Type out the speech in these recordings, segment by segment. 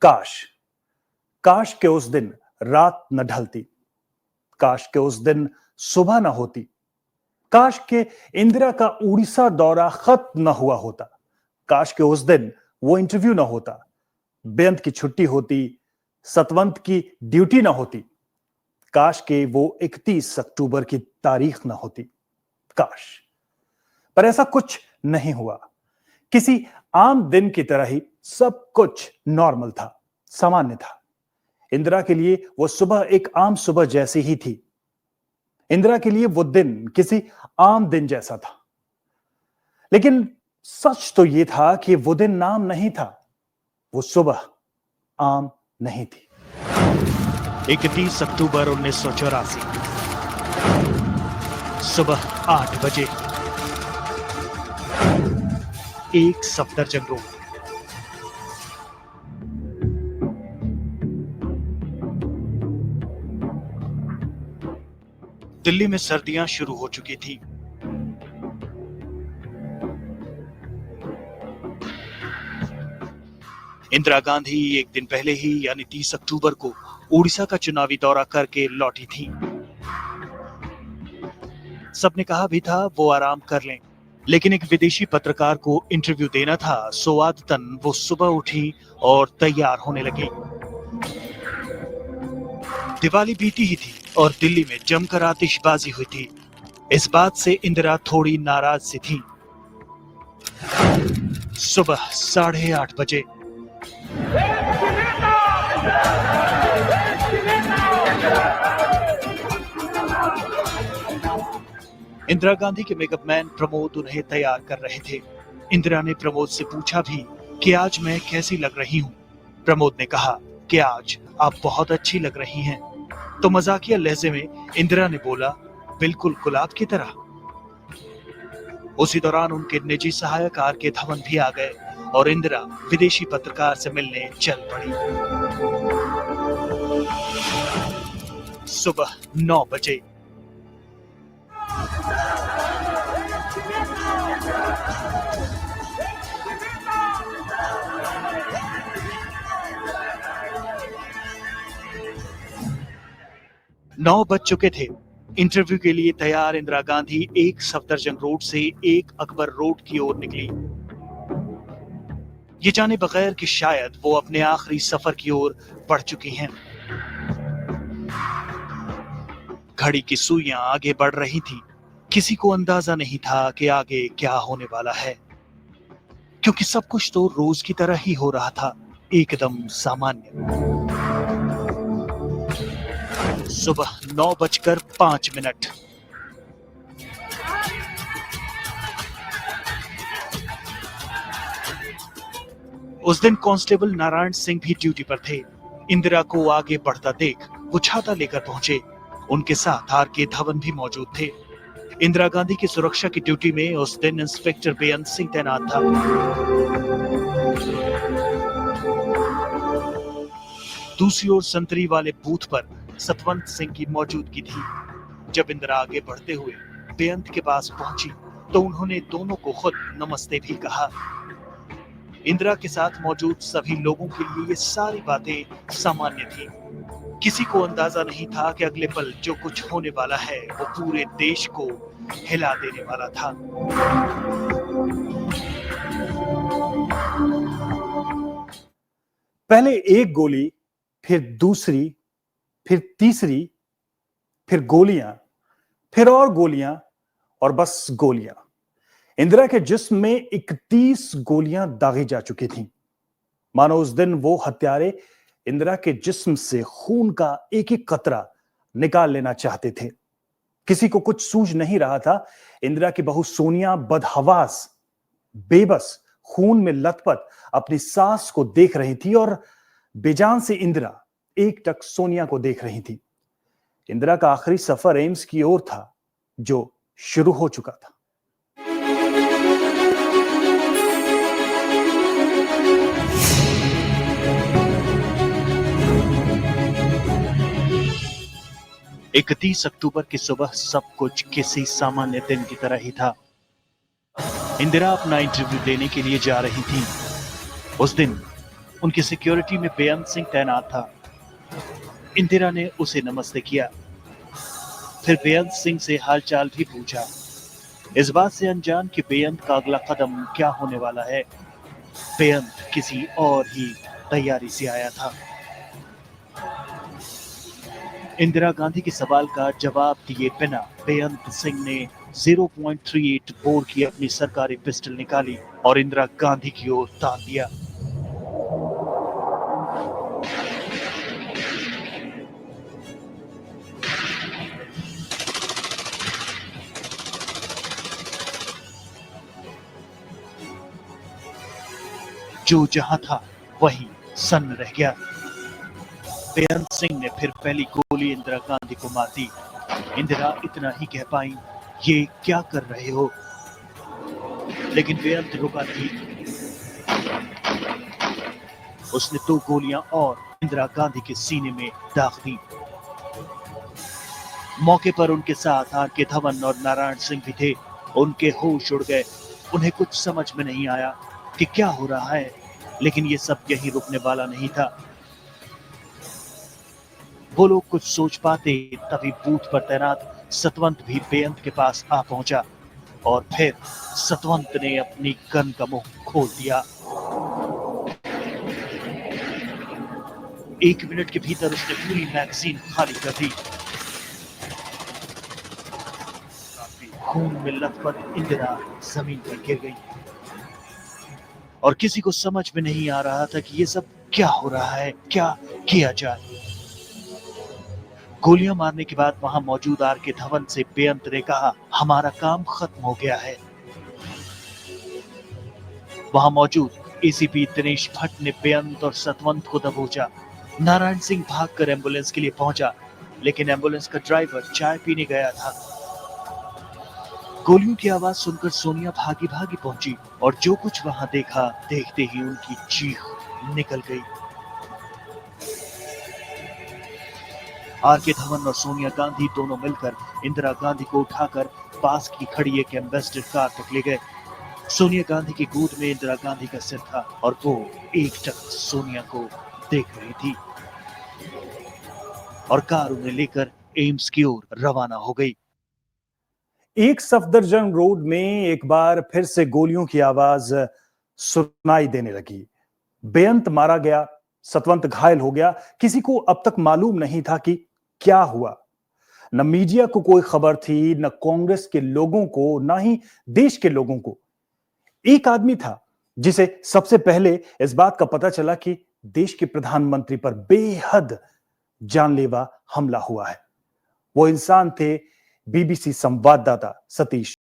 काश काश के उस दिन रात न ढलती, काश के उस दिन सुबह न होती, काश के इंदिरा का उड़ीसा दौरा खत्म न हुआ होता, काश के उस दिन वो इंटरव्यू न होता, बेअंत की छुट्टी होती, सतवंत की ड्यूटी न होती, काश के वो 31 अक्टूबर की तारीख न होती। काश, पर ऐसा कुछ नहीं हुआ। किसी आम दिन की तरह ही सब कुछ नॉर्मल था, सामान्य था। इंदिरा के लिए वो सुबह एक आम सुबह जैसी ही थी। इंदिरा के लिए वो दिन किसी आम दिन जैसा था। लेकिन सच तो यह था कि वो दिन नाम नहीं था, वो सुबह आम नहीं थी। 31 अक्टूबर 1984 सुबह 8 बजे, एक सफदरजंग रोड। दिल्ली में सर्दियां शुरू हो चुकी थी। इंदिरा गांधी एक दिन पहले ही यानी 30 अक्टूबर को उड़ीसा का चुनावी दौरा करके लौटी थी। सबने कहा भी था वो आराम कर लें, लेकिन एक विदेशी पत्रकार को इंटरव्यू देना था, सो आदतन वो सुबह उठी और तैयार होने लगी। दिवाली बीती ही थी और दिल्ली में जमकर आतिशबाजी हुई थी। इस बात से इंदिरा थोड़ी नाराज सी थी। सुबह 8:30 बजे इंदिरा गांधी के मेकअप मैन प्रमोद उन्हें तैयार कर रहे थे। इंदिरा ने प्रमोद से पूछा भी कि आज मैं कैसी लग रही हूँ। प्रमोद ने कहा कि आज आप बहुत अच्छी लग रही हैं। तो मजाकिया लहजे में इंदिरा ने बोला, बिल्कुल गुलाब की तरह। उसी दौरान उनके निजी सहायक आर.के. धवन भी आ गए और इंदिरा विदेशी पत्रकार से मिलने चल पड़ी। सुबह 9 बजे नौ बज चुके थे। इंटरव्यू के लिए तैयार इंदिरा गांधी एक सफदरजंग रोड से एक अकबर रोड की ओर निकली, ये जाने बगैर कि शायद वो अपने आखिरी सफर की ओर बढ़ चुकी हैं। घड़ी की सुइयां आगे बढ़ रही थी। किसी को अंदाजा नहीं था कि आगे क्या होने वाला है, क्योंकि सब कुछ तो रोज की तरह ही हो रहा था, एकदम सामान्य। सुबह 9:05। उस दिन कांस्टेबल नारायण सिंह भी ड्यूटी पर थे। इंदिरा को आगे बढ़ता देख वो छाता लेकर पहुंचे। उनके साथ आर.के. धवन भी मौजूद थे। इंदिरा गांधी की सुरक्षा की ड्यूटी में उस दिन इंस्पेक्टर बेअंत सिंह तैनात था। दूसरी ओर संतरी वाले बूथ पर सतवंत सिंह की मौजूदगी थी। जब इंदिरा आगे बढ़ते हुए बेअंत के पास पहुंची तो उन्होंने दोनों को खुद नमस्ते भी कहा। इंदिरा के साथ मौजूद सभी लोगों के लिए ये सारी बातें सामान्य थी। किसी को अंदाजा नहीं था कि अगले पल जो कुछ होने वाला है वो पूरे देश को हिला देने वाला था। पहले एक गोली, फिर दूसरी, फिर तीसरी, फिर गोलियां, फिर और गोलियां और बस गोलियां। इंदिरा के जिस्म में 31 गोलियां दागी जा चुकी थीं। मानो उस दिन वो हत्यारे इंदिरा के जिस्म से खून का एक एक कतरा निकाल लेना चाहते थे। किसी को कुछ सूझ नहीं रहा था। इंदिरा की बहू सोनिया बदहवास, बेबस, खून में लथपथ अपनी सास को देख रही थी और बेजान से इंदिरा एकटक सोनिया को देख रही थी। इंदिरा का आखिरी सफर एम्स की ओर था, जो शुरू हो चुका था। इकतीस अक्टूबर की सुबह सब कुछ किसी सामान्य दिन की तरह ही था। इंदिरा अपना इंटरव्यू देने के लिए जा रही थी। उस दिन उनकी सिक्योरिटी में बेअंत सिंह तैनात था। इंदिरा ने उसे नमस्ते किया, फिर बेअंत सिंह से हालचाल भी पूछा, इस बात से अनजान कि बेअंत का अगला कदम क्या होने वाला है। बेअंत किसी और ही तैयारी से आया था। इंदिरा गांधी के सवाल का जवाब दिए बिना बेअंत सिंह ने 0.38 बोर की अपनी सरकारी पिस्टल निकाली और इंदिरा गांधी की ओर तान दिया। जो जहां था वहीं सन्न रह गया। बेअंत सिंह ने फिर पहली गोली इंदिरा गांधी को मार दी। इंदिरा इतना ही कह पाई, ये क्या कर रहे हो, लेकिन बेअंत रुका नहीं। उसने 2 गोलियां और इंदिरा गांधी के सीने में दाग दी। मौके पर उनके साथ आर.के. धवन और नारायण सिंह भी थे। उनके होश उड़ गए। उन्हें कुछ समझ में नहीं आया कि क्या हो रहा है, लेकिन ये सब यहीं रुकने वाला नहीं था। वो लोग कुछ सोच पाते तभी बूथ पर तैनात सतवंत भी बेअंत के पास आ पहुंचा और फिर सतवंत ने अपनी गन का मुंह खोल दिया। 1 मिनट के भीतर उसने पूरी मैगजीन खाली कर दी। खून में लथपथ इंदिरा जमीन पर गिर गई और किसी को समझ में नहीं आ रहा था कि ये सब क्या हो रहा है, क्या किया जाए। गोलियां मारने के बाद वहां मौजूद आर.के. धवन से बेअंत ने कहा, हमारा काम खत्म हो गया है। वहां मौजूद एसीपी दिनेश भट्ट ने बेअंत और सतवंत को दबोचा। नारायण सिंह भागकर एम्बुलेंस के लिए पहुंचा, लेकिन एम्बुलेंस का ड्राइवर चाय पीने गया था। गोलियों की आवाज सुनकर सोनिया भागी भागी पहुंची और जो कुछ वहां देखा, देखते ही उनकी चीख निकल गई। आर.के. धवन और सोनिया गांधी दोनों मिलकर इंदिरा गांधी को उठाकर पास की खड़ी एक एम्बेसडर कार तक ले गए। सोनिया गांधी की गोद में इंदिरा गांधी का सिर था और वो एकटक सोनिया को देख रही थी और कार उन्हें लेकर एम्स की ओर रवाना हो गई। एक सफदरजंग रोड में एक बार फिर से गोलियों की आवाज सुनाई देने लगी। बेअंत मारा गया, सतवंत घायल हो गया। किसी को अब तक मालूम नहीं था कि क्या हुआ। न मीडिया को कोई खबर थी, न कांग्रेस के लोगों को, न ही देश के लोगों को। एक आदमी था जिसे सबसे पहले इस बात का पता चला कि देश के प्रधानमंत्री पर बेहद जानलेवा हमला हुआ है। वो इंसान थे बीबीसी संवाददाता सतीश।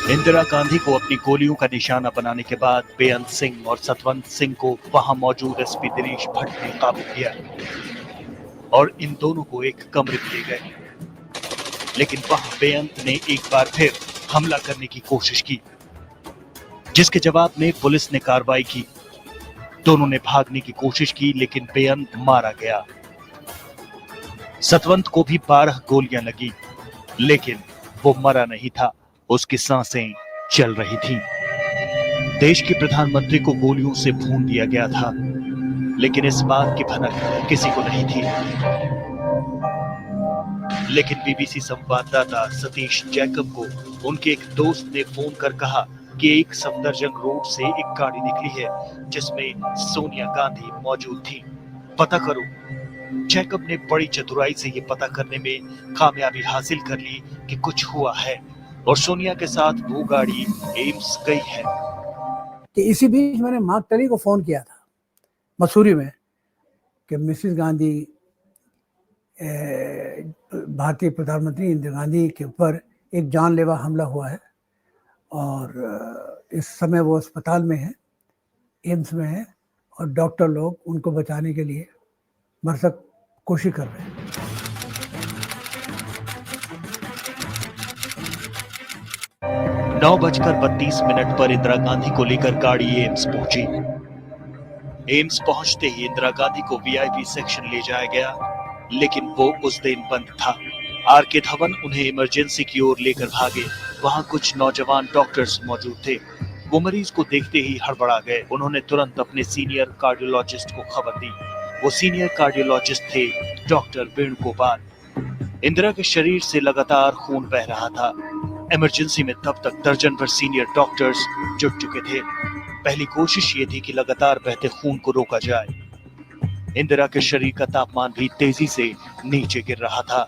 इंदिरा गांधी को अपनी गोलियों का निशाना बनाने के बाद बेअंत सिंह और सतवंत सिंह को वहां मौजूद एसपी दिनेश भट्ट ने काबू किया और इन दोनों को एक कमरे में ले गए। लेकिन वहां बेअंत ने एक बार फिर हमला करने की कोशिश की, जिसके जवाब में पुलिस ने कार्रवाई की। दोनों ने भागने की कोशिश की, लेकिन बेअंत मारा गया। सतवंत को भी 12 गोलियां लगी, लेकिन वो मरा नहीं था, उसकी सांसें चल रही थीं। देश के प्रधानमंत्री को गोलियों से भून दिया गया था, लेकिन इस बात की भनक किसी को नहीं थी। लेकिन बीबीसी संवाददाता सतीश जैकब को उनके एक दोस्त ने फोन कर कहा कि एक सफदरजंग रोड से एक गाड़ी निकली है जिसमें सोनिया गांधी मौजूद थी, पता करो। जैकब ने बड़ी चतुराई से ये पता करने में कामयाबी हासिल कर ली कि कुछ हुआ है और सोनिया के साथ वो गाड़ी एम्स गई है। कि इसी बीच मैंने मार्क टली को फोन किया था मसूरी में कि मिसेस गांधी, भारतीय प्रधानमंत्री इंदिरा गांधी के ऊपर एक जानलेवा हमला हुआ है और इस समय वो अस्पताल में है, एम्स में है और डॉक्टर लोग उनको बचाने के लिए भरसक कोशिश कर रहे हैं। 9:32 पर इंदिरा गांधी को लेकर गाड़ी एम्स पहुंची। एम्स पहुंचते ही इंदिरा गांधी को वीआईपी सेक्शन ले जाया गया। लेकिन वो उस दिन बंद था। आर के धवन उन्हें इमरजेंसी की ओर लेकर भागे। वहां कुछ नौजवान डॉक्टर्स मौजूद थे। वो मरीज को देखते ही हड़बड़ा गए। उन्होंने तुरंत अपने सीनियर कार्डियोलॉजिस्ट को खबर दी। वो सीनियर कार्डियोलॉजिस्ट थे डॉक्टर वेणुगोपाल। इंदिरा के शरीर से लगातार खून बह रहा था। इमरजेंसी में तब तक दर्जन भर सीनियर डॉक्टर्स जुट चुके थे। पहली कोशिश ये थी कि लगातार बहते खून को रोका जाए। इंदिरा के शरीर का तापमान भी तेजी से नीचे गिर रहा था।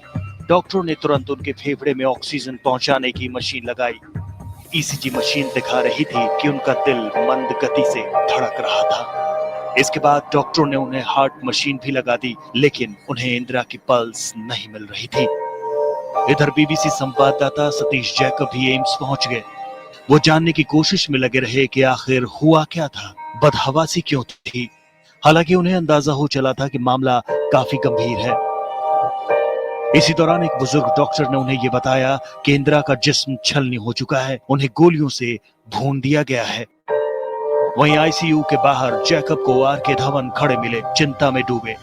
डॉक्टरों ने तुरंत उनके फेफड़े में ऑक्सीजन पहुंचाने की मशीन लगाई। ईसीजी मशीन दिखा रही थी कि उनका दिल मंद गति से धड़क रहा था। इसके बाद डॉक्टरों ने उन्हें हार्ट मशीन भी लगा दी, लेकिन उन्हें इंदिरा की पल्स नहीं मिल रही थी। इधर बीबीसी संवाददाता सतीश जैकब भी एम्स पहुंच गए। वो जानने की कोशिश में लगे रहे कि आखिर हुआ क्या था, बदहवासी क्यों थी। हालांकि उन्हें अंदाजा हो चला था कि मामला काफी गंभीर है। इसी दौरान एक बुजुर्ग डॉक्टर ने उन्हें यह बताया कि इंदिरा का जिस्म छलनी हो चुका है, उन्हें गोलियों से भून दिया गया है। वहीं आईसीयू के बाहर जैकब को आर के धवन खड़े मिले, चिंता में डूबे।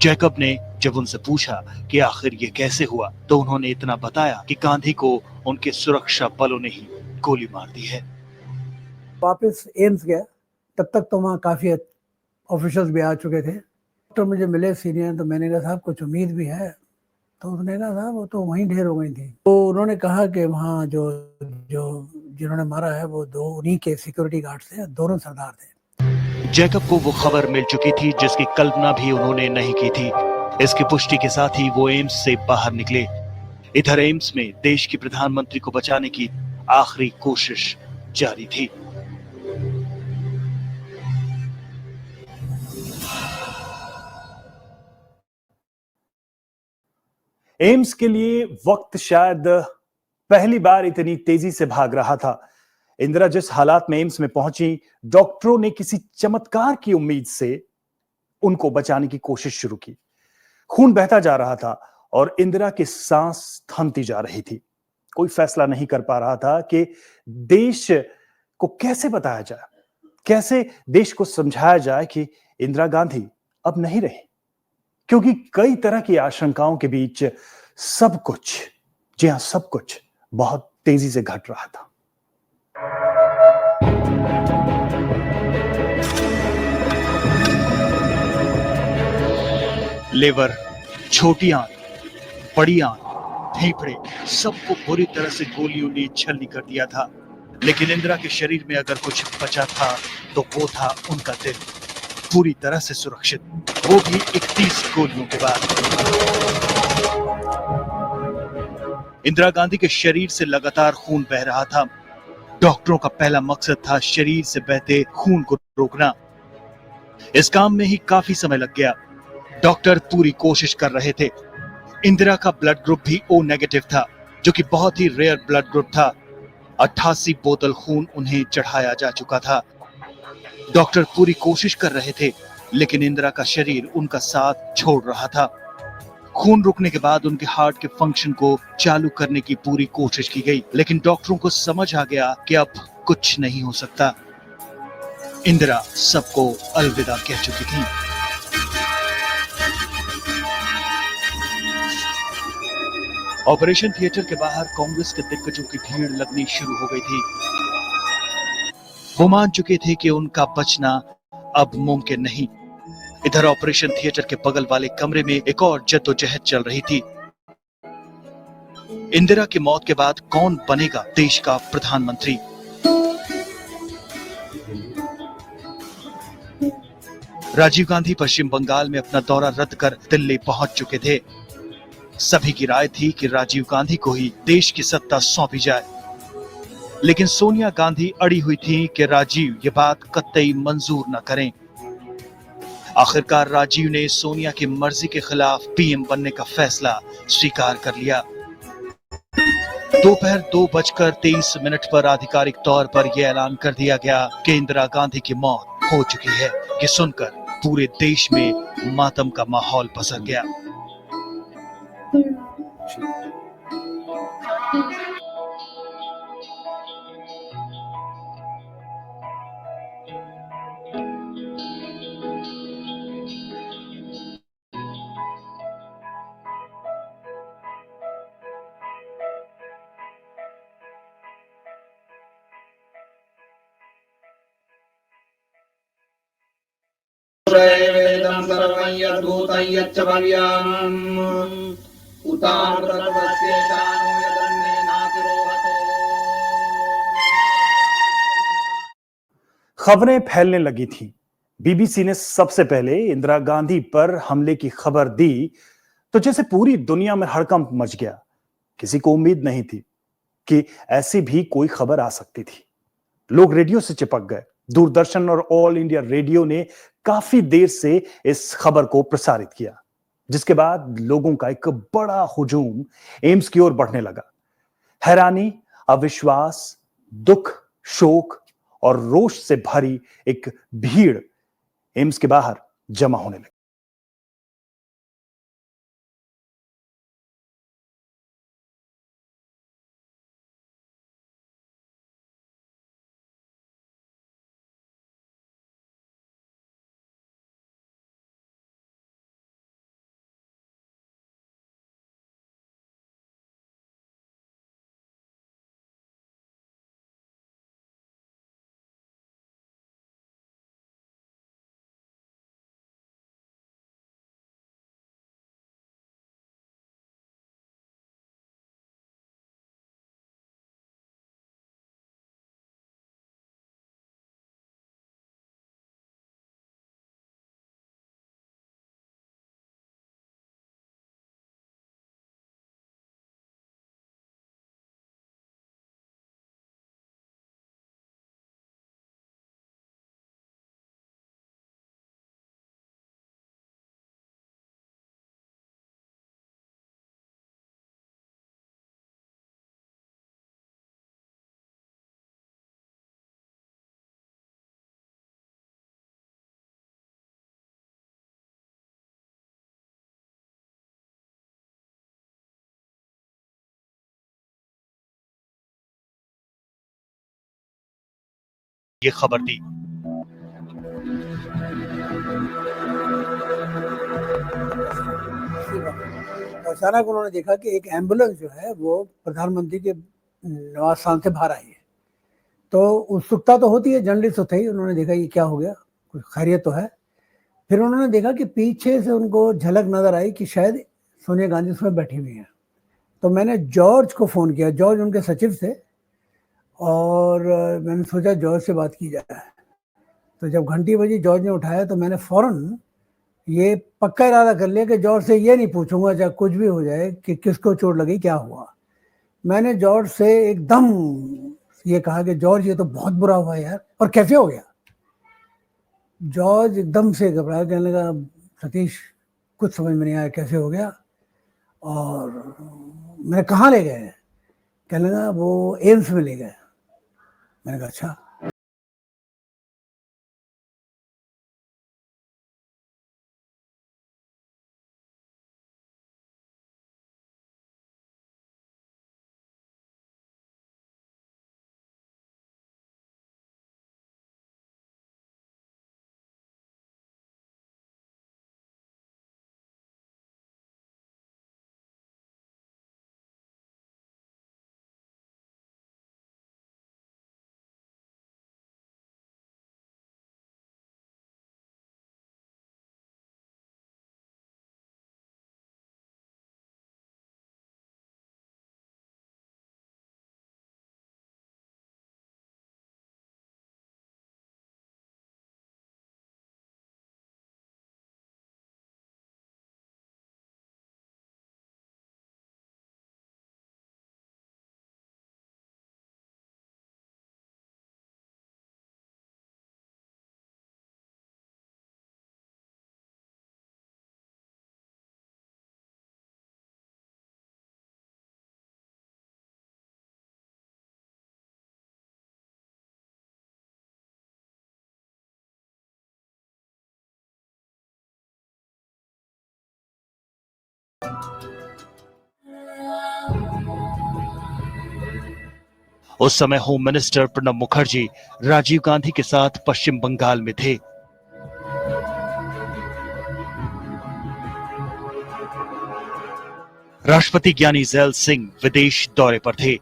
जैकब ने जब उनसे पूछा कि आखिर ये कैसे हुआ, तो उन्होंने इतना बताया कि गांधी को उनके सुरक्षा बलों ने ही गोली मार दी है। वापस एम्स गया, तब तक तो वहाँ काफ़ी ऑफिसर्स भी आ चुके थे। डॉक्टर मुझे मिले सीनियर, तो मैंने कहा साहब कुछ उम्मीद भी है? तो उसने कहा साहब वो तो वहीं ढेर हो गई थी। तो उन्होंने कहा कि वहाँ जो जो जिन्होंने मारा है वो दो उन्हीं के सिक्योरिटी गार्ड थे, दोनों सरदार थे। जैकब को वो खबर मिल चुकी थी जिसकी कल्पना भी उन्होंने नहीं की थी। इसकी पुष्टि के साथ ही वो एम्स से बाहर निकले। इधर एम्स में देश के प्रधानमंत्री को बचाने की आखिरी कोशिश जारी थी। एम्स के लिए वक्त शायद पहली बार इतनी तेजी से भाग रहा था। इंदिरा जिस हालात में एम्स में पहुंची, डॉक्टरों ने किसी चमत्कार की उम्मीद से उनको बचाने की कोशिश शुरू की। खून बहता जा रहा था और इंदिरा की सांस थमती जा रही थी। कोई फैसला नहीं कर पा रहा था कि देश को कैसे बताया जाए, कैसे देश को समझाया जाए कि इंदिरा गांधी अब नहीं रही। क्योंकि कई तरह की आशंकाओं के बीच सब कुछ, जी हां सब कुछ, बहुत तेजी से घट रहा था। लेवर, छोटी आंत, बड़ी आंत, फेफड़े, सबको बुरी तरह से गोलियों ने छलनी कर दिया था। लेकिन इंदिरा के शरीर में अगर कुछ बचा था तो वो था उनका दिल, पूरी तरह से सुरक्षित, वो भी 31 गोलियों के बाद। इंदिरा गांधी के शरीर से लगातार खून बह रहा था। डॉक्टरों का पहला मकसद था शरीर से बहते खून को रोकना। इस काम में ही काफी समय लग गया। डॉक्टर पूरी कोशिश कर रहे थे। इंदिरा का ब्लड ग्रुप भी ओ नेगेटिव था, जो कि बहुत ही रेयर ब्लड ग्रुप था। 88 बोतल खून उन्हें चढ़ाया जा चुका था। डॉक्टर पूरी कोशिश कर रहे थे, लेकिन इंदिरा का शरीर उनका साथ छोड़ रहा था। खून रुकने के बाद उनके हार्ट के फंक्शन को चालू करने की पूरी कोशिश की गई, लेकिन डॉक्टरों को समझ आ गया कि अब कुछ नहीं हो सकता। इंदिरा सबको अलविदा कह चुकी थी। ऑपरेशन थिएटर के बाहर कांग्रेस के दिग्गजों की भीड़ लगनी शुरू हो गई थी। वो मान चुके थे कि उनका बचना अब मुमकिन नहीं। इधर ऑपरेशन थिएटर के बगल वाले कमरे में एक और जद्दोजहद चल रही थी। इंदिरा की मौत के बाद कौन बनेगा देश का प्रधानमंत्री? राजीव गांधी पश्चिम बंगाल में अपना दौरा रद्द कर दिल्ली पहुंच चुके थे। सभी की राय थी कि राजीव गांधी को ही देश की सत्ता सौंपी जाए, लेकिन सोनिया गांधी अड़ी हुई थी कि राजीव ये बात कतई मंजूर न करें। आखिरकार राजीव ने सोनिया की मर्जी के खिलाफ पीएम बनने का फैसला स्वीकार कर लिया। दोपहर 2:23 पर आधिकारिक तौर पर यह ऐलान कर दिया गया कि इंदिरा गांधी की मौत हो चुकी है। ये सुनकर पूरे देश में मातम का माहौल पसर गया। यद्भूतं यद्भूतं यच्च भव्यम् उतामृतत्वस्येषानो यदन्नेनातिरोहतो। खबरें फैलने लगी थी। बीबीसी ने सबसे पहले इंदिरा गांधी पर हमले की खबर दी तो जैसे पूरी दुनिया में हड़कंप मच गया। किसी को उम्मीद नहीं थी कि ऐसी भी कोई खबर आ सकती थी। लोग रेडियो से चिपक गए। दूरदर्शन और ऑल इंडिया रेडियो ने काफी देर से इस खबर को प्रसारित किया, जिसके बाद लोगों का एक बड़ा हुजूम एम्स की ओर बढ़ने लगा। हैरानी, अविश्वास, दुख, शोक और रोष से भरी एक भीड़ एम्स के बाहर जमा होने लगी। ये खबर दी। तो अचानक उन्होंने देखा कि एक एम्बुलेंस जो है वो प्रधानमंत्री के निवास स्थान से बाहर आई है। तो उत्सुकता तो होती है, जर्नलिस्ट तो थे ही। उन्होंने देखा ये क्या हो गया, कुछ खैरियत तो है। फिर उन्होंने देखा कि पीछे से उनको झलक नजर आई कि शायद सोनिया गांधी उसमें बैठी हुई हैं। तो मैंने जॉर्ज को फ़ोन किया। जॉर्ज उनके सचिव थे और मैंने सोचा जॉर्ज से बात की जाए। तो जब घंटी बजी, जॉर्ज ने उठाया तो मैंने फ़ौरन ये पक्का इरादा कर लिया कि जॉर्ज से ये नहीं पूछूंगा चाहे कुछ भी हो जाए कि किसको चोट लगी, क्या हुआ। मैंने जॉर्ज से एकदम ये कहा कि जॉर्ज ये तो बहुत बुरा हुआ यार, और कैसे हो गया। जॉर्ज एकदम से घबराया, कहने लगा सतीश कुछ समझ में नहीं आया कैसे हो गया। और मैंने कहाँ ले गए, कहने लगा वो एम्स में ले गए। मैंने कहा अच्छा। उस समय होम मिनिस्टर प्रणब मुखर्जी राजीव गांधी के साथ पश्चिम बंगाल में थे। राष्ट्रपति ज्ञानी जैल सिंह विदेश दौरे पर थे।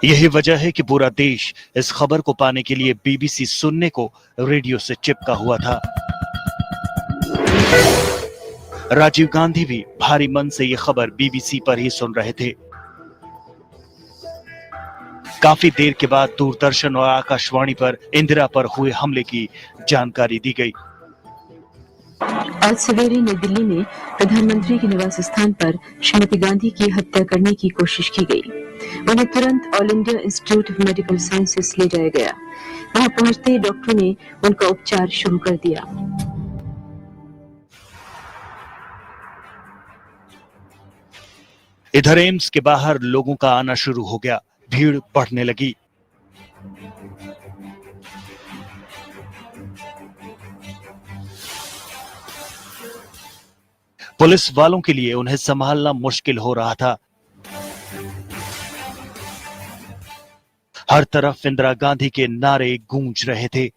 यही वजह है कि पूरा देश इस खबर को पाने के लिए बीबीसी सुनने को रेडियो से चिपका हुआ था। राजीव गांधी भी भारी मन से ये खबर बीबीसी पर ही सुन रहे थे। काफी देर के बाद दूरदर्शन और आकाशवाणी पर इंदिरा पर हुए हमले की जानकारी दी गई। आज सवेरे नई दिल्ली में प्रधानमंत्री के निवास स्थान पर श्रीमती गांधी की हत्या करने की कोशिश की गई। उन्हें तुरंत all India institute of medical sciences ले जाया गया। वहां पहुंचते ही डॉक्टरों ने उनका उपचार शुरू कर दिया। इधर एम्स के बाहर लोगों का आना शुरू हो गया, भीड़ बढ़ने लगी। पुलिस वालों के लिए उन्हें संभालना मुश्किल हो रहा था। हर तरफ इंदिरा गांधी के नारे गूंज रहे थे।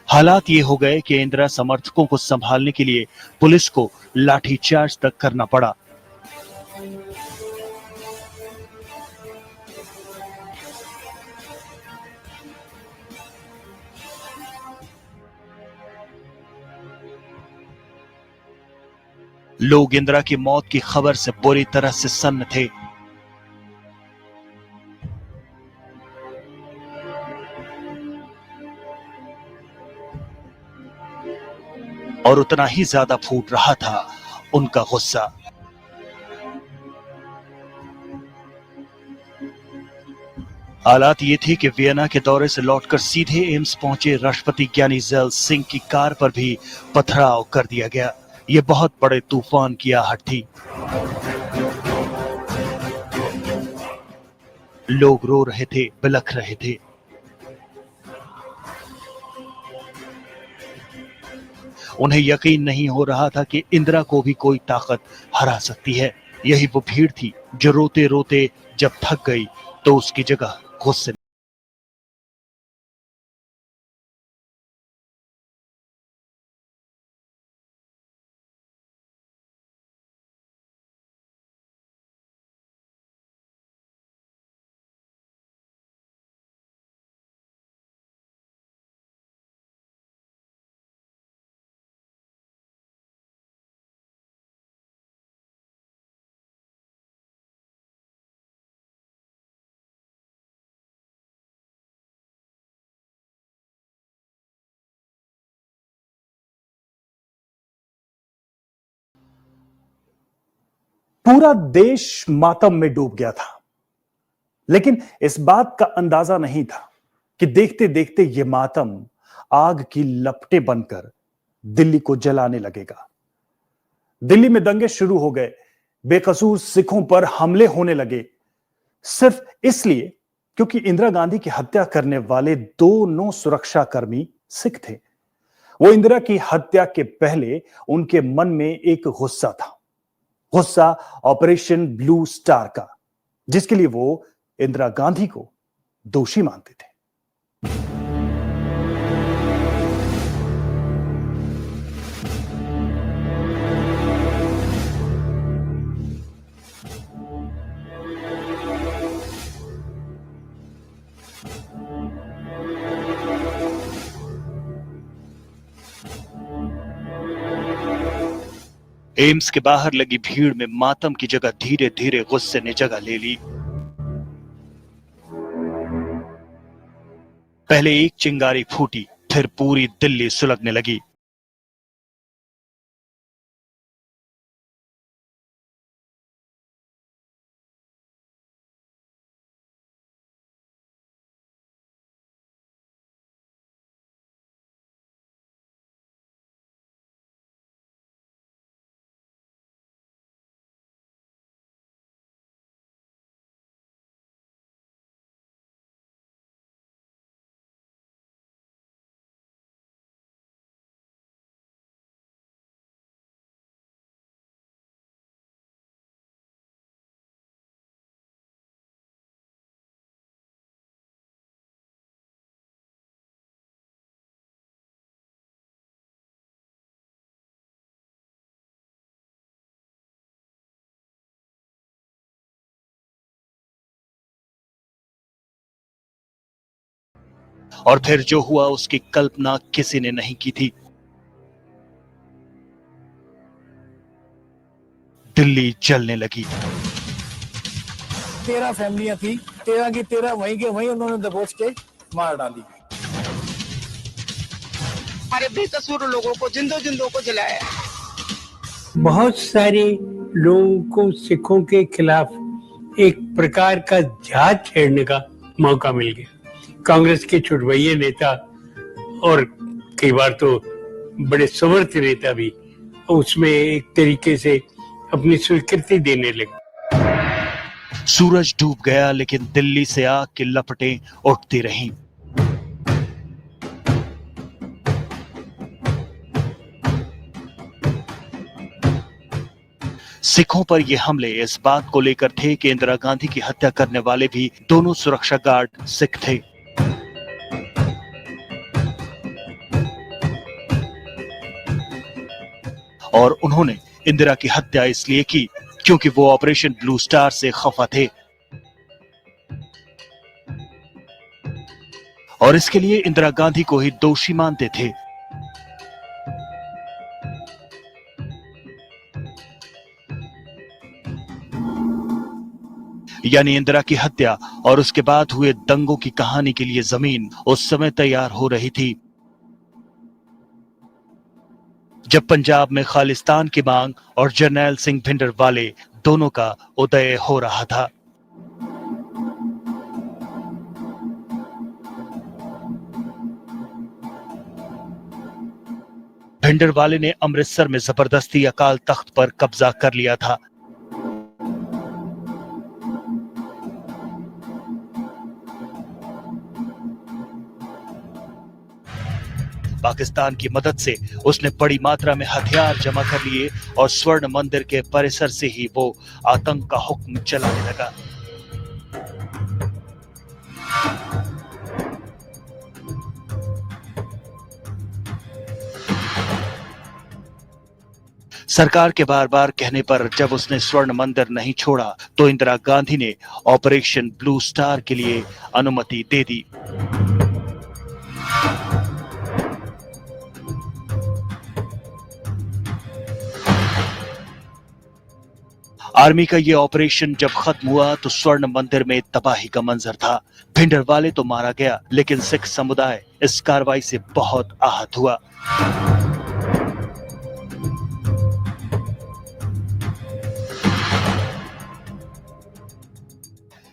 हालात ये हो गए कि इंदिरा समर्थकों को संभालने के लिए पुलिस को लाठीचार्ज तक करना पड़ा। लोग इंदिरा की मौत की खबर से बुरी तरह से सन्न थे। और उतना ही ज्यादा फूट रहा था उनका गुस्सा। हालात ये थी कि वियना के दौरे से लौटकर सीधे एम्स पहुंचे राष्ट्रपति ज्ञानी ज़ैल सिंह की कार पर भी पथराव कर दिया गया। ये बहुत बड़े तूफान की आहट थी। लोग रो रहे थे, बिलख रहे थे। उन्हें यकीन नहीं हो रहा था कि इंदिरा को भी कोई ताकत हरा सकती है। यही वो भीड़ थी जो रोते रोते जब थक गई तो उसकी जगह गुस्से पूरा देश मातम में डूब गया था, लेकिन इस बात का अंदाजा नहीं था कि देखते देखते यह मातम आग की लपटें बनकर दिल्ली को जलाने लगेगा। दिल्ली में दंगे शुरू हो गए, बेकसूर सिखों पर हमले होने लगे, सिर्फ इसलिए क्योंकि इंदिरा गांधी की हत्या करने वाले दोनों सुरक्षाकर्मी सिख थे। वो इंदिरा की हत्या के पहले उनके मन में एक गुस्सा था, गुस्सा ऑपरेशन ब्लू स्टार का, जिसके लिए वो इंदिरा गांधी को दोषी मानते थे। एम्स के बाहर लगी भीड़ में मातम की जगह धीरे धीरे गुस्से ने जगह ले ली। पहले एक चिंगारी फूटी, फिर पूरी दिल्ली सुलगने लगी। और फिर जो हुआ उसकी कल्पना किसी ने नहीं की थी। दिल्ली जलने लगी। 13 फैमिलियां थी, 13 की 13 वहीं के वहीं उन्होंने दबोच के मार डाली। हमारे बेकसूर लोगों को जिंदों को जलाया। बहुत सारे लोगों को सिखों के खिलाफ एक प्रकार का जहाज छेड़ने का मौका मिल गया। कांग्रेस के छुटभइये नेता और कई बार तो बड़े समर्थ नेता भी उसमें एक तरीके से अपनी स्वीकृति देने लगे। सूरज डूब गया, लेकिन दिल्ली से आग की लपटें उठती रहीं। सिखों पर ये हमले इस बात को लेकर थे कि इंदिरा गांधी की हत्या करने वाले भी दोनों सुरक्षा गार्ड सिख थे। और उन्होंने इंदिरा की हत्या इसलिए की क्योंकि वो ऑपरेशन ब्लू स्टार से खफा थे और इसके लिए इंदिरा गांधी को ही दोषी मानते थे। यानी इंदिरा की हत्या और उसके बाद हुए दंगों की कहानी के लिए जमीन उस समय तैयार हो रही थी जब पंजाब में खालिस्तान की मांग और जरनैल सिंह भिंडरवाले दोनों का उदय हो रहा था। भिंडरवाले ने अमृतसर में जबरदस्ती अकाल तख्त पर कब्जा कर लिया था। पाकिस्तान की मदद से उसने बड़ी मात्रा में हथियार जमा कर लिए और स्वर्ण मंदिर के परिसर से ही वो आतंक का हुक्म चलाने लगा। सरकार के बार बार कहने पर जब उसने स्वर्ण मंदिर नहीं छोड़ा तो इंदिरा गांधी ने ऑपरेशन ब्लू स्टार के लिए अनुमति दे दी। आर्मी का ये ऑपरेशन जब खत्म हुआ तो स्वर्ण मंदिर में तबाही का मंजर था। भिंडरवाले तो मारा गया, लेकिन सिख समुदाय इस कार्रवाई से बहुत आहत हुआ।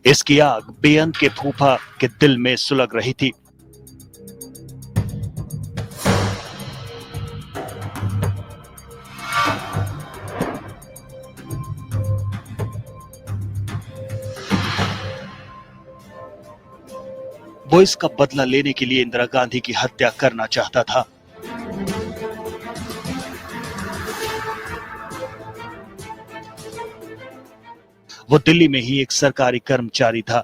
इसकी आग बेअंत के फूफा के दिल में सुलग रही थी। वो इसका बदला लेने के लिए इंदिरा गांधी की हत्या करना चाहता था। वो दिल्ली में ही एक सरकारी कर्मचारी था।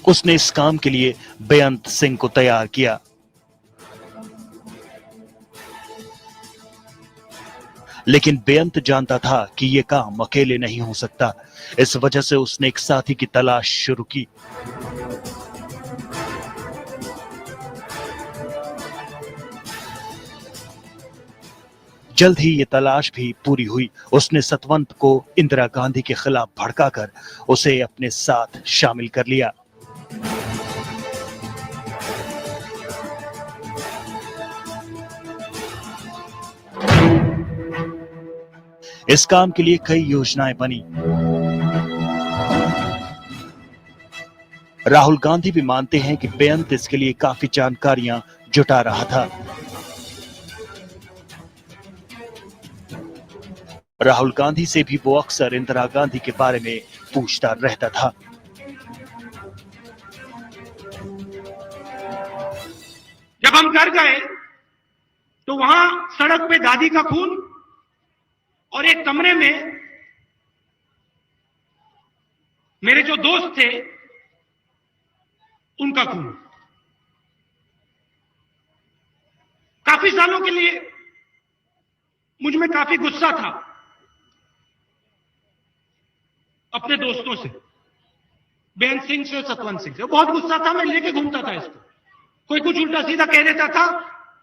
उसने इस काम के लिए बेअंत सिंह को तैयार किया। लेकिन बेअंत जानता था कि यह काम अकेले नहीं हो सकता। इस वजह से उसने एक साथी की तलाश शुरू की। जल्द ही ये तलाश भी पूरी हुई। उसने सतवंत को इंदिरा गांधी के खिलाफ भड़काकर उसे अपने साथ शामिल कर लिया। इस काम के लिए कई योजनाएं बनी। राहुल गांधी भी मानते हैं कि बेअंत इसके लिए काफी जानकारियां जुटा रहा था। राहुल गांधी से भी वो अक्सर इंदिरा गांधी के बारे में पूछता रहता था। जब हम घर गए तो वहां सड़क पे दादी का खून और एक कमरे में मेरे जो दोस्त थे उनका खून। काफी सालों के लिए मुझ में काफी गुस्सा था अपने दोस्तों से। बेन सिंह से, सतवंत सिंह से। बहुत गुस्सा था, मैं लेके घूमता था इसको। कोई कुछ उल्टा सीधा कह देता था,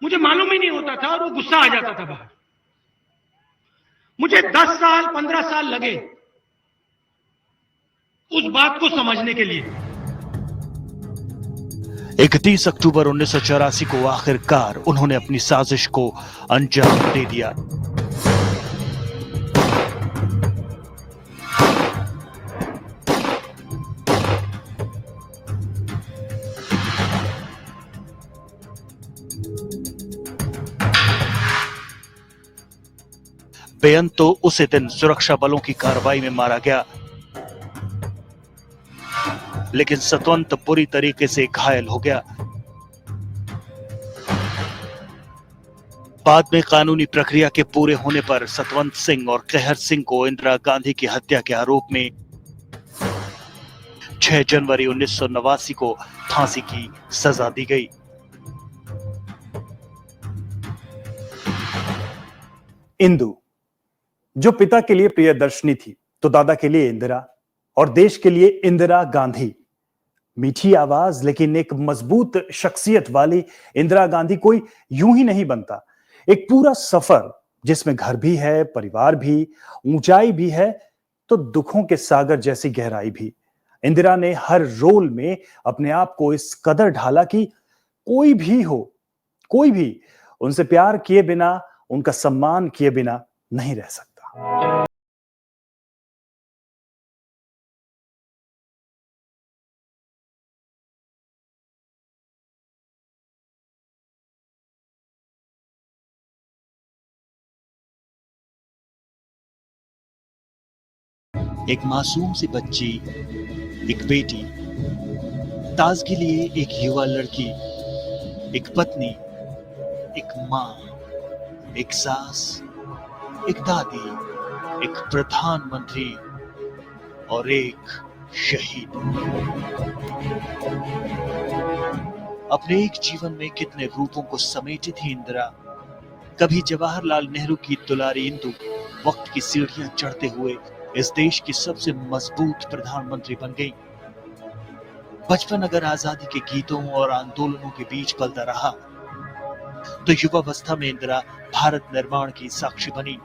मुझे मालूम ही नहीं होता था और वो गुस्सा आ जाता था बाहर। मुझे 10 साल 15 साल लगे उस बात को समझने के लिए। 31 अक्टूबर 1984 को आखिरकार उन्होंने अपनी साजिश को अंजाम दे दिया। बेअंत तो उसी दिन सुरक्षा बलों की कार्रवाई में मारा गया, लेकिन सतवंत बुरी तरीके से घायल हो गया। बाद में कानूनी प्रक्रिया के पूरे होने पर सतवंत सिंह और कहर सिंह को इंदिरा गांधी की हत्या के आरोप में 6 जनवरी 1989 को फांसी की सजा दी गई। इंदु जो पिता के लिए प्रियदर्शनी थी, तो दादा के लिए इंदिरा और देश के लिए इंदिरा गांधी। मीठी आवाज लेकिन एक मजबूत शख्सियत वाली इंदिरा गांधी कोई यूं ही नहीं बनता। एक पूरा सफर जिसमें घर भी है, परिवार भी, ऊंचाई भी है, तो दुखों के सागर जैसी गहराई भी। इंदिरा ने हर रोल में अपने आप को इस कदर ढाला कि कोई भी हो, कोई भी उनसे प्यार किए बिना, उनका सम्मान किए बिना नहीं रह सकता। एक मासूम सी बच्ची, एक बेटी, ताजगी लिए एक युवा लड़की, एक पत्नी, एक मां, एक सास, एक दादी, एक प्रधानमंत्री और एक शहीद। अपने एक जीवन में कितने रूपों को समेटी थी इंदिरा। कभी जवाहरलाल नेहरू की दुलारी इंदु वक्त की सीढ़ियां चढ़ते हुए इस देश की सबसे मजबूत प्रधानमंत्री बन गई। बचपन अगर आजादी के गीतों और आंदोलनों के बीच पलता रहा, तो युवावस्था में इंदिरा भारत निर्माण की साक्षी बनी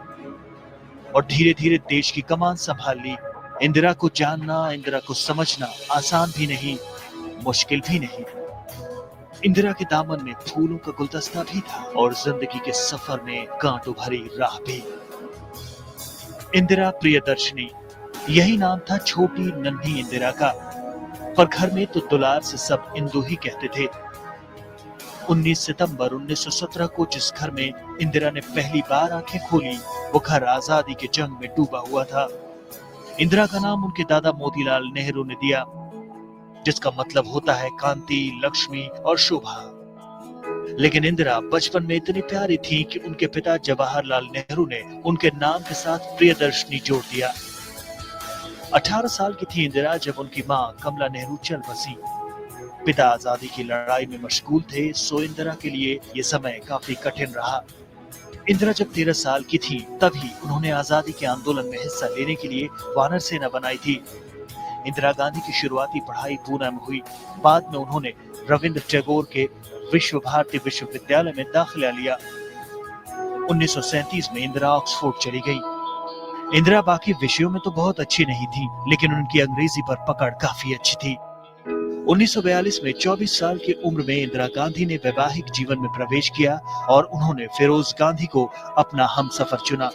और धीरे धीरे देश की कमान संभाल ली। इंदिरा को जानना, इंदिरा को समझना आसान भी नहीं, मुश्किल भी नहीं। इंदिरा के दामन में फूलों का गुलदस्ता भी था और जिंदगी के सफर में कांटों भरी राह भी। इंदिरा प्रियदर्शनी, यही नाम था छोटी नन्ही इंदिरा का, पर घर में तो दुलार से सब इंदु ही कहते थे। 19 सितंबर 1917 को जिस घर में इंदिरा ने पहली बार आंखें खोली, वो घर आजादी के जंग में डूबा हुआ था। इंदिरा का नाम उनके दादा मोतीलाल नेहरू ने दिया, जिसका मतलब होता है कांति, लक्ष्मी और शोभा। लेकिन इंदिरा बचपन में इतनी प्यारी थी कि उनके पिता जवाहरलाल नेहरू ने उनके नाम के साथ प्रियदर्शनी जोड़ दिया। 18 साल की थी इंदिरा जब उनकी मां कमला नेहरू चल बसी। पिता आजादी की लड़ाई में मशगूल थे, सो इंदिरा के लिए यह समय काफी कठिन रहा। इंदिरा जब 13 साल की थी, तभी उन्होंने आजादी के आंदोलन में हिस्सा लेने के लिए वानर सेना बनाई थी। इंदिरा गांधी की शुरुआती पढ़ाई पूना में हुई। बाद में उन्होंने रविंद्र टैगोर के विश्व भारती विश्वविद्यालय में दाखिला लिया। 1937 में इंदिरा ऑक्सफोर्ड चली गई। इंदिरा बाकी विषयों में तो बहुत अच्छी नहीं थी, लेकिन उनकी अंग्रेजी पर पकड़ काफी अच्छी थी। 1942 में 24 साल की उम्र में इंदिरा गांधी ने वैवाहिक जीवन में प्रवेश किया और उन्होंने फिरोज गांधी को अपना हमसफर चुना।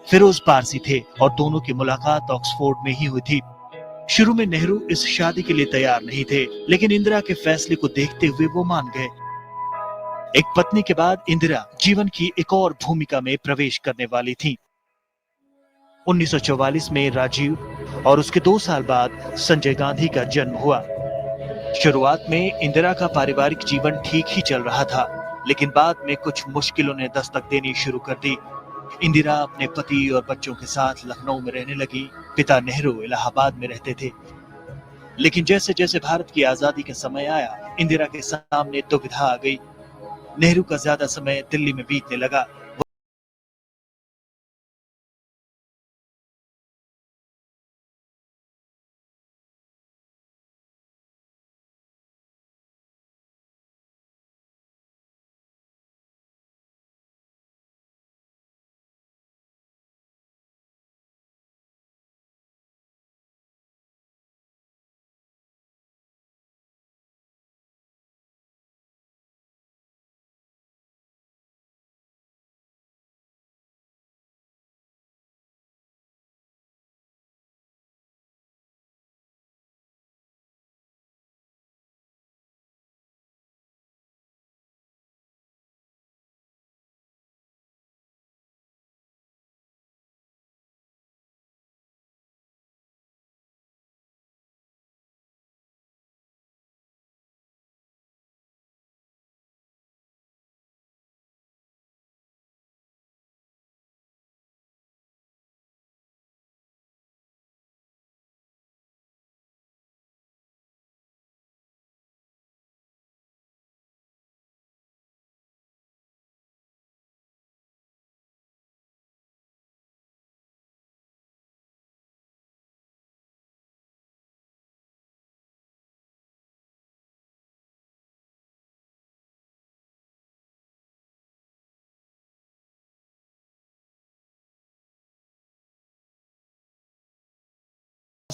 फिरोज पारसी थे और दोनों की मुलाकात ऑक्सफोर्ड में ही हुई थी। शुरू में नेहरू इस शादी के लिए तैयार नहीं थे, लेकिन इंदिरा के फैसले को देखते हुए वो मान गए। एक पत्नी के बाद इंदिरा जीवन की एक और भूमिका में प्रवेश करने वाली थी। 1944 में राजीव और उसके 2 साल बाद संजय गांधी का जन्म हुआ। शुरुआत में इंदिरा का पारिवारिक जीवन ठीक ही चल रहा था, लेकिन बाद में कुछ मुश्किलों ने दस्तक देनी शुरू कर दी। इंदिरा अपने पति और बच्चों के साथ लखनऊ में रहने लगी। पिता नेहरू इलाहाबाद में रहते थे। लेकिन जैसे जैसे भारत की आजादी का समय आया, इंदिरा के सामने दुविधा आ गई। नेहरू का ज्यादा समय दिल्ली में बीतने लगा।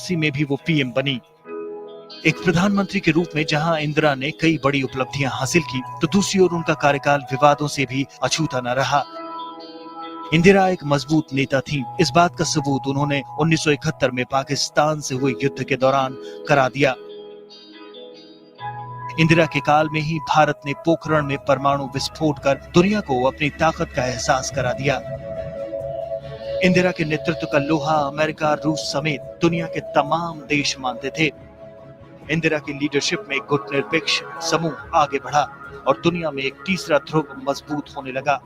1982 में भी वो पीएम बनी। एक प्रधानमंत्री के रूप में जहां इंदिरा ने कई बड़ी उपलब्धियां हासिल की, तो दूसरी ओर उनका कार्यकाल विवादों से भी अछूता न रहा। इंदिरा एक मजबूत नेता थी। इस बात का सबूत उन्होंने 1971 में पाकिस्तान से हुए युद्ध के दौरान करा दिया। इंदिरा के काल में ही भारत ने पोखरण में परमाणु विस्फोट कर दुनिया को अपनी ताकत का एहसास करा दिया। इंदिरा के नेतृत्व का लोहा अमेरिका, रूस समेत दुनिया के तमाम देश मानते थे। इंदिरा की लीडरशिप में गुटनिरपेक्ष समूह आगे बढ़ा और दुनिया में एक तीसरा ध्रुव मजबूत होने लगा।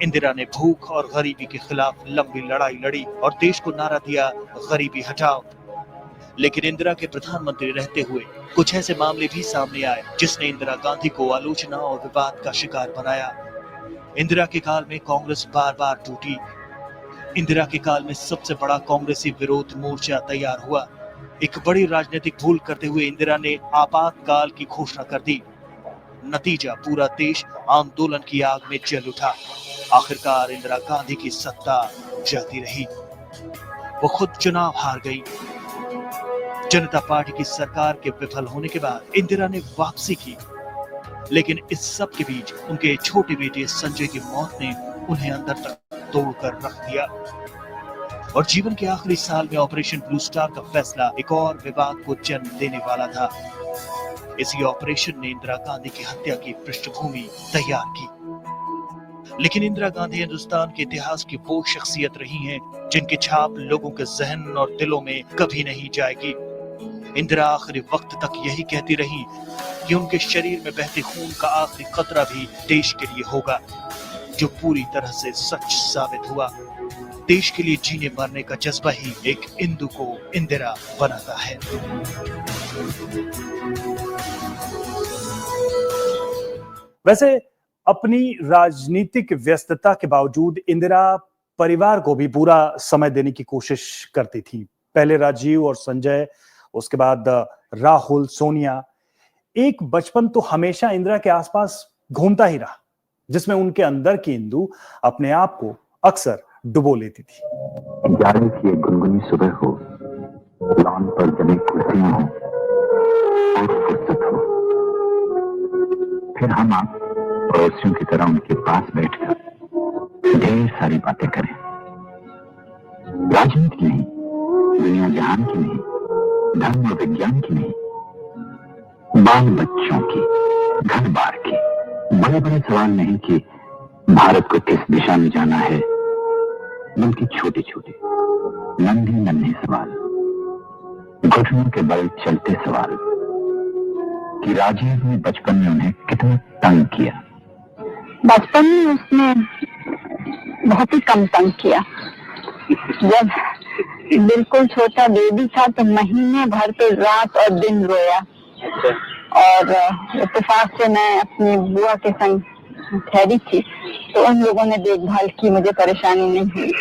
इंदिरा ने भूख और गरीबी के खिलाफ लंबी लड़ाई लड़ी और देश को नारा दिया, गरीबी हटाओ। लेकिन इंदिरा के प्रधानमंत्री रहते हुए कुछ ऐसे मामले भी सामने आए जिसने इंदिरा गांधी को आलोचना और विवाद का शिकार बनाया। इंदिरा के काल में कांग्रेस बार बार टूटी। इंदिरा के काल में सबसे बड़ा कांग्रेसी विरोध मोर्चा तैयार हुआ। एक बड़ी राजनीतिक भूल करते हुए इंदिरा ने आपातकाल की घोषणा कर दी। नतीजा, पूरा देश आंदोलन की आग में जल उठा। आखिरकार इंदिरा गांधी की सत्ता जाती रही। वो खुद चुनाव हार गई। जनता पार्टी की सरकार के विफल होने के बाद इंदिरा ने वापसी की, लेकिन इस सब के बीच उनके छोटे बेटे संजय की मौत ने उन्हें अंदर तक तोड़कर रख दिया। और जीवन के आखिरी साल में ऑपरेशन ब्लू स्टार का फैसला एक और विवाद को जन्म देने वाला था। इसी ऑपरेशन ने इंदिरा गांधी की हत्या की पृष्ठभूमि तैयार की। लेकिन इंदिरा गांधी हिंदुस्तान के इतिहास की वो शख्सियत रही हैं जिनकी छाप लोगों के जहन और दिलों में कभी नहीं जाएगी। इंदिरा आखिरी वक्त तक यही कहती रही कि उनके शरीर में बहते खून का आखिरी कतरा भी देश के लिए होगा, जो पूरी तरह से सच साबित हुआ। देश के लिए जीने मरने का जज्बा ही एक इंदु को इंदिरा बनाता है। वैसे अपनी राजनीतिक व्यस्तता के बावजूद इंदिरा परिवार को भी पूरा समय देने की कोशिश करती थी। पहले राजीव और संजय, उसके बाद राहुल, सोनिया। एक बचपन तो हमेशा इंदिरा के आसपास घूमता ही रहा, जिसमें उनके अंदर की इंदु अपने आप को अक्सर डुबो लेती थी। 11 की एक गुनगुनी सुबह हो, लॉन पर जमी कुर्सियां हो और फुर्सत हो, फिर हम आप पड़ोसियों की तरह उनके पास बैठकर ढेर सारी बातें करें। राजनीति की नहीं, दुनिया जहान की नहीं, धर्म और विज्ञान की नहीं, बाल बच्चों की, घर बार की। बड़े बड़े सवाल नहीं कि भारत को किस दिशा में जाना है, बल्कि छोटे छोटे नन्हे नन्हे सवाल, घुटनों के बल चलते सवाल कि राजीव ने बचपन में उन्हें कितना तंग किया। बचपन में उसने बहुत ही कम तंग किया। जब बिल्कुल छोटा बेबी था तो महीने भर तो रात और दिन रोया। और इत्तेफाक से मैं अपनी बुआ के संग ठहरी थी तो उन लोगों ने देखभाल की, मुझे परेशानी नहीं हुई।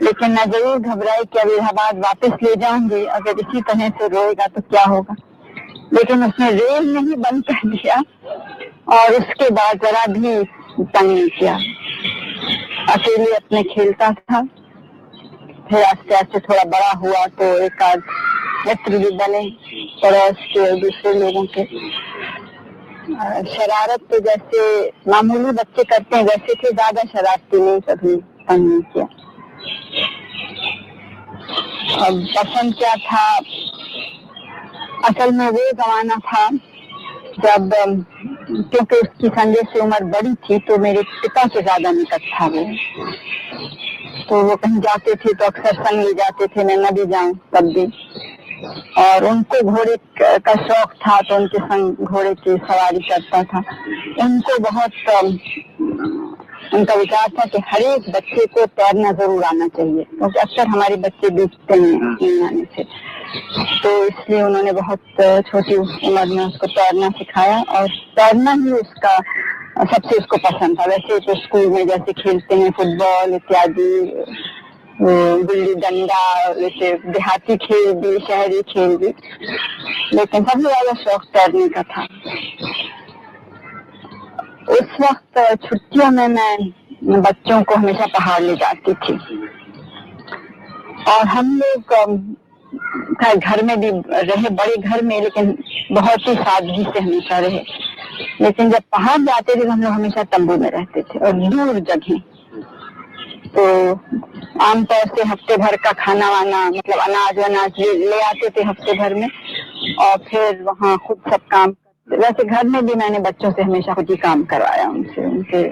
लेकिन मैं जरूर घबराई कि अब इलाहाबाद वापस ले जाऊंगी, अगर इसी तरह से रोएगा तो क्या होगा। लेकिन उसने रेल नहीं बंद कर दिया और उसके बाद जरा भी तंग नहीं किया। अकेले अपने खेलता था। फिर आस्ते आस्ते थोड़ा बड़ा हुआ तो एक आध मित्र भी बने पड़ोस के और दूसरे लोगों के। शरारत तो जैसे मामूली बच्चे करते हैं वैसे थे, ज्यादा शरारती नहीं, कभी तंग नहीं किया। अब पसंद क्या था, असल में वो जमाना था जब क्योंकि उसकी संजय से उम्र बड़ी थी तो मेरे पिता से ज्यादा निकट था वो। तो वो कहीं जाते थे तो अक्सर संग ले जाते थे, मैं न भी जाऊं तब भी। और उनको घोड़े का शौक था तो उनके संग घोड़े की सवारी करता था। उनको बहुत उनका विचार था कि हर एक बच्चे को तैरना जरूर आना चाहिए, क्योंकि अक्सर हमारे बच्चे डूबते हैं नहीं आने से। तो इसलिए उन्होंने बहुत छोटी उम्र में उसको तैरना सिखाया और तैरना ही उसका सबसे उसको पसंद था। वैसे तो स्कूल में जैसे खेलते हैं फुटबॉल इत्यादि, गुल्ली डंडा, जैसे देहाती खेल भी, शहरी खेल भी, लेकिन सबसे ज्यादा शौक तैरने का था। उस वक्त छुट्टियों में मैं बच्चों को हमेशा पहाड़ ले जाती थी और हम लोग खैर घर में भी रहे, बड़े घर में, लेकिन बहुत ही सादगी से हमेशा रहे। लेकिन जब पहाड़ जाते थे तो हम लोग हमेशा तंबू में रहते थे और दूर जगह। तो आमतौर से हफ्ते भर का खाना वाना, मतलब अनाज वनाज ले आते थे हफ्ते भर में, और फिर वहाँ खुद सब काम। वैसे घर में भी मैंने बच्चों से हमेशा खुद ही काम करवाया उनसे। उनके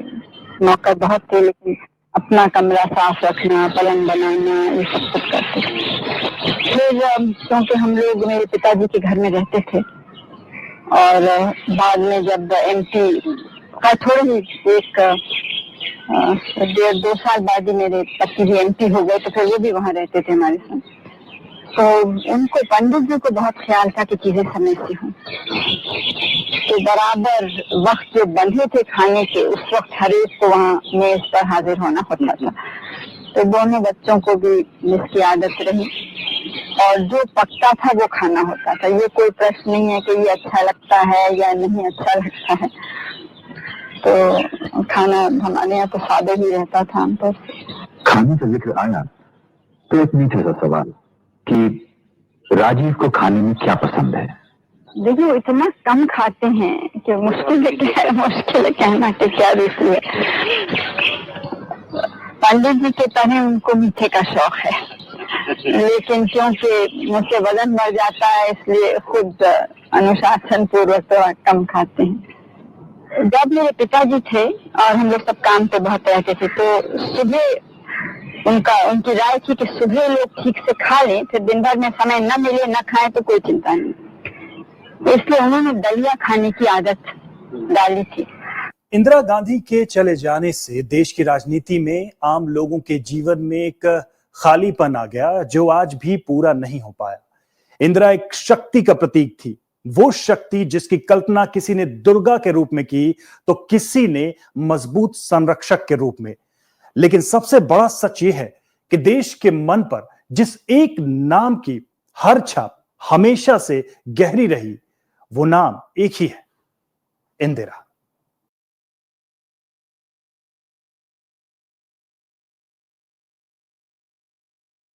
नौकर बहुत थे, लेकिन अपना कमरा साफ रखना, पलंग बनाना, ये सब कुछ करते थे। फिर क्योंकि हम लोग मेरे पिताजी के घर में रहते थे, और बाद में जब एमपी का थोड़े ही एक 1.5-2 साल बाद ही मेरे पति जी एमपी हो गए, तो फिर वो भी वहाँ रहते थे हमारे साथ। तो उनको, पंडित जी को बहुत ख्याल था कि चीजें समय से हों। तो बराबर वक्त जो बंधे थे खाने के, उस वक्त हर एक को वहाँ मेज पर हाजिर होना होता था। तो दोनों बच्चों को भी इसकी आदत रही, और जो पकता था वो खाना होता था। ये कोई प्रश्न नहीं है कि ये अच्छा लगता है या नहीं अच्छा लगता है। तो खाना हमारे यहाँ तो सादा ही रहता था हमको। खाने का जिक्र आया तो एक मीठा सा सवाल कि राजीव को खाने में क्या पसंद है? देखिए, वो इतना कम खाते हैं कि मुश्किल है कहना कि क्या रुचि है। पंडित जी के तरह उनको मीठे का शौक है, लेकिन क्योंकि मुझसे वजन बढ़ जाता है, इसलिए खुद अनुशासन पूर्वक कम खाते हैं। जब मेरे पिताजी थे और हम लोग सब काम पे बहुत रहते थे, तो सुबह उनकी राय थी कि सुबह लोग ठीक से खा लें, फिर दिन भर में समय न मिले न खाएं तो कोई चिंता नहीं। इसलिए उन्होंने दलिया खाने की आदत डाली थी। इंदिरा गांधी के चले जाने से देश की राजनीति में आम लोगों के जीवन में एक खालीपन आ गया, जो आज भी पूरा नहीं हो पाया। इंदिरा एक शक्ति का प्रतीक थी, वो शक्ति जिसकी कल्पना किसी ने दुर्गा के रूप में की तो किसी ने मजबूत संरक्षक के रूप में। लेकिन सबसे बड़ा सच ये है कि देश के मन पर जिस एक नाम की हर छाप हमेशा से गहरी रही, वो नाम एक ही है, इंदिरा।